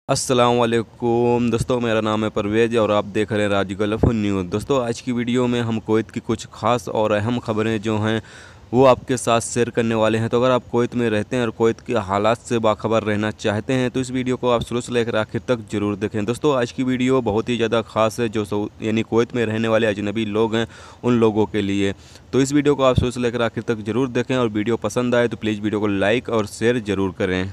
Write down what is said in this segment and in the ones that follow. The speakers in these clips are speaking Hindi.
अस्सलामुअलैकुम दोस्तों, मेरा नाम है परवेज़ और आप देख रहे हैं राज गल्फ न्यूज़। दोस्तों, आज की वीडियो में हम कुवैत की कुछ ख़ास और अहम खबरें जो हैं वो आपके साथ शेयर करने वाले हैं। तो अगर आप कुवैत में रहते हैं और कुवैत के हालात से बाखबर रहना चाहते हैं तो इस वीडियो को आप शुरू से लेकर आखिर तक ज़रूर देखें। दोस्तों, आज की वीडियो बहुत ही ज़्यादा ख़ास है जो यानी कुवैत में रहने वाले अजनबी लोग हैं उन लोगों के लिए। तो इस वीडियो को आप शुरू से लेकर आखिर तक ज़रूर देखें और वीडियो पसंद आए तो प्लीज़ वीडियो को लाइक और शेयर ज़रूर करें।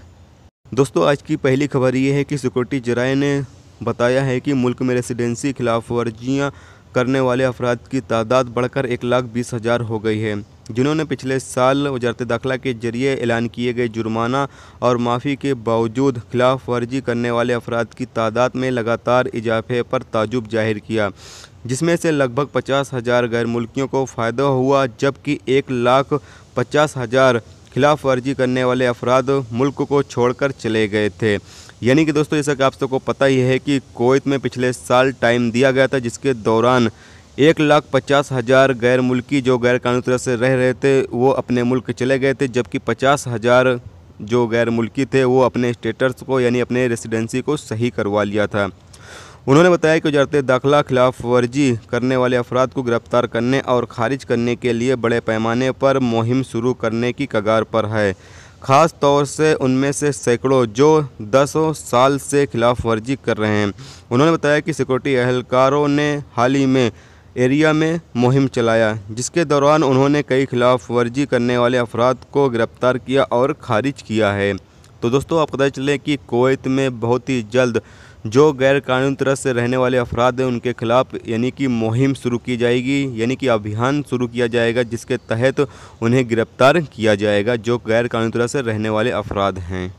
दोस्तों, आज की पहली खबर ये है कि सिक्योरिटी जराये ने बताया है कि मुल्क में रेसिडेंसी खिलाफ वर्जियाँ करने वाले अफराद की तादाद बढ़कर 1,20,000 हो गई है, जिन्होंने पिछले साल वजारत दाखिला के जरिए ऐलान किए गए जुर्माना और माफ़ी के बावजूद खिलाफ वर्जी करने वाले अफराद की तादाद में लगातार इजाफे पर ताजुब जाहिर किया, जिसमें से लगभग 50,000 गैर मुल्कियों को फ़ायदा हुआ, जबकि 1,50,000 खिलाफ वर्जी करने वाले अफराद मुल्क को छोड़कर चले गए थे। यानी कि दोस्तों, जैसा कि आप सबको पता ही है कि कुवैत में पिछले साल टाइम दिया गया था जिसके दौरान 1,50,000 गैर मुल्की जो गैर कानूनी तरह से रह रहे थे वो अपने मुल्क चले गए थे, जबकि 50,000 जो गैर मुल्की थे वो अपने स्टेटस को यानी अपने रेसिडेंसी को सही करवा लिया था। उन्होंने बताया कि वजारत दाखिला खिलाफ वर्जी करने वाले अफराद को गिरफ्तार करने और खारिज करने के लिए बड़े पैमाने पर मुहिम शुरू करने की कगार पर है। ख़ास तौर से उनमें से सैकड़ों जो 10 साल से खिलाफ वर्जी कर रहे हैं। उन्होंने बताया कि सिक्योरिटी एहलकारों ने हाल ही में एरिया में मुहिम चलाया, जिसके दौरान उन्होंने कई खिलाफ वर्जी करने वाले अफराद को गिरफ्तार किया और खारिज किया है। तो दोस्तों, आपको पता चले कि कुवैत में बहुत ही जल्द जो गैर कानूनी तरह से रहने वाले अफराद हैं उनके खिलाफ यानी कि मुहिम शुरू की जाएगी, यानी कि अभियान शुरू किया जाएगा, जिसके तहत उन्हें गिरफ्तार किया जाएगा जो गैर कानूनी तरह से रहने वाले अफराद हैं।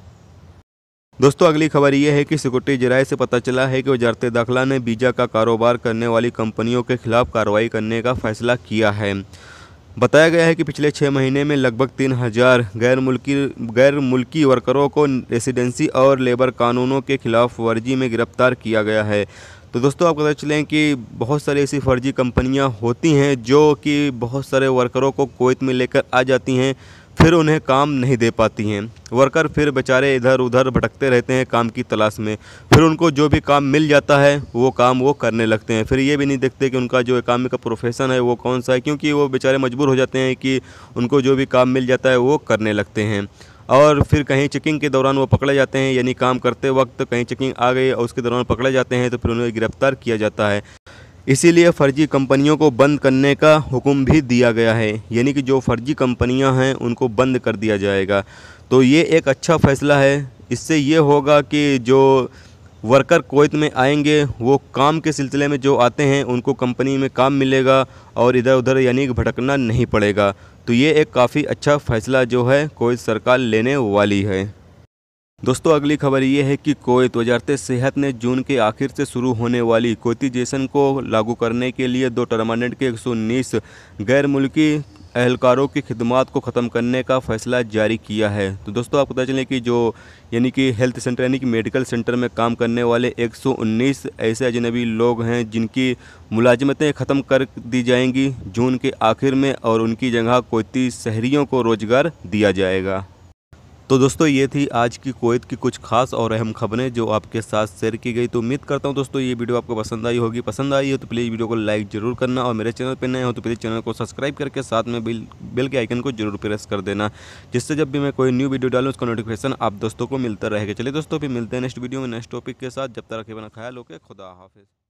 दोस्तों, अगली खबर ये है कि सिक्योरिटी जराये से पता चला है कि वजारत दाखिला ने वीज़ा का कारोबार करने वाली कंपनियों के खिलाफ कार्रवाई करने का फैसला किया है। बताया गया है कि पिछले 6 महीने में लगभग 3,000 गैर मुल्की वर्करों को रेसिडेंसी और लेबर कानूनों के खिलाफ वर्जी में गिरफ्तार किया गया है। तो दोस्तों, आपको पता चलें कि बहुत सारी ऐसी फर्जी कंपनियां होती हैं जो कि बहुत सारे वर्करों को कुवैत में लेकर आ जाती हैं, फिर उन्हें काम नहीं दे पाती हैं। वर्कर फिर बेचारे इधर उधर भटकते रहते हैं काम की तलाश में। फिर उनको जो भी काम मिल जाता है वो काम वो करने लगते हैं। फिर ये भी नहीं देखते कि उनका जो काम का प्रोफेशन है वो कौन सा है, क्योंकि वो बेचारे मजबूर हो जाते हैं कि उनको जो भी काम मिल जाता है वो करने लगते हैं। और फिर कहीं चेकिंग के दौरान वो पकड़े जाते हैं, यानी काम करते वक्त कहीं चेकिंग आ गई और उसके दौरान पकड़े जाते हैं तो फिर उन्हें गिरफ्तार किया जाता है। इसीलिए फ़र्जी कंपनियों को बंद करने का हुक्म भी दिया गया है, यानी कि जो फ़र्जी कंपनियां हैं उनको बंद कर दिया जाएगा। तो ये एक अच्छा फ़ैसला है। इससे ये होगा कि जो वर्कर कुवैत में आएंगे वो काम के सिलसिले में जो आते हैं उनको कंपनी में काम मिलेगा और इधर उधर यानी कि भटकना नहीं पड़ेगा। तो ये एक काफ़ी अच्छा फ़ैसला जो है कुवैत सरकार लेने वाली है। दोस्तों, अगली खबर ये है कि कुवैत वजारत सेहत ने जून के आखिर से शुरू होने वाली कुवैतीजेशन को लागू करने के लिए 2 टर्मानेंट के 119 गैर मुल्की एहलकारों की खिदमात को ख़त्म करने का फ़ैसला जारी किया है। तो दोस्तों, आपको पता चले कि जो यानी कि हेल्थ सेंटर यानी कि मेडिकल सेंटर में काम करने वाले 119 ऐसे अजनबी लोग हैं जिनकी मुलाजमतें ख़त्म कर दी जाएंगी जून के आखिर में, और उनकी जगह कुवैती शहरियों को रोज़गार दिया जाएगा। तो दोस्तों, ये थी आज की कुवैत की कुछ खास और अहम खबरें जो आपके साथ शेयर की गई। तो उम्मीद करता हूँ दोस्तों ये वीडियो आपको पसंद आई होगी। पसंद आई हो तो प्लीज़ वीडियो को लाइक ज़रूर करना और मेरे चैनल पर नए हो तो प्लीज़ चैनल को सब्सक्राइब करके साथ में बेल के आइकन को जरूर प्रेस कर देना, जिससे जब भी मैं कोई न्यू वीडियो डालूँ उसका नोटिफिकेशन आप दोस्तों को मिलता रहेगा। चलिए दोस्तों, फिर मिलते हैं नेक्स्ट वीडियो में नेक्स्ट टॉपिक के साथ। जब तक रखे बना ख्याल, ओके, खुदा हाफिज़।